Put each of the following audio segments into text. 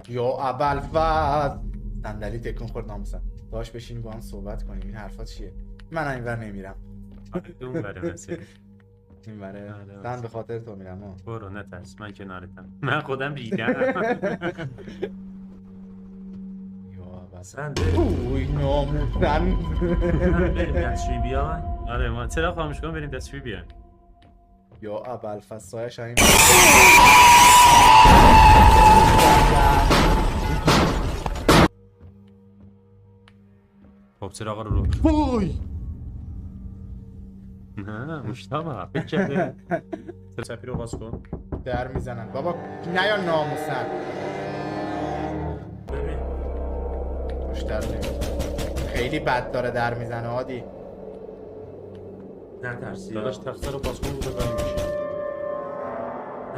یا ابوالفضل صندلی تکون خورد ناموسم. داش بشین با هم صحبت کنیم. این حرفا چیه؟ من اینور نمیرم. اون بره مسیر. این بره. آره، من به خاطر تو میرم ها. برو نترس من کنارتم. من خودم ریدم. یا سن اوی ناموسن. بریم دستشویی بیای. آره ما چرا خاموش کنم بریم دستشویی بیایم. یا ابوالفضل سایش این خب چرا آقا رو وای نه مشتاق فکر کرده سپی رو باز کن. در میزنن بابا نیا ناموسن. ببین پشتر نمیزن. خیلی بد داره در میزنه هادی. نترسی. داداش تخته رو باز کن رو ببریم میشه.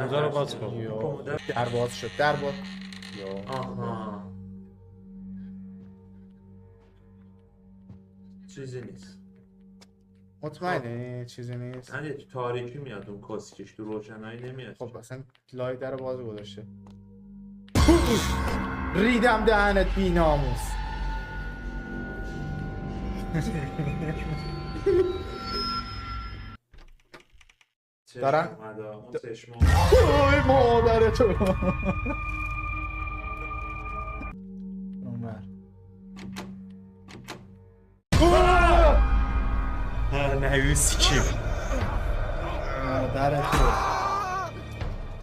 نظر رو باز کن. یا در باز شد در باز. یا آها چیزی نیست. مطمئنه چیزی نیست. نه تو تاریکی میاد اون کاسکش، تو روشنایی نمیاد. خب اصلا لای در باز گذاشته. ریدم دهنت بی ناموس. دارن؟ اون چشم اوی مادر تو. اونور. نه یوسی کی مادر تو.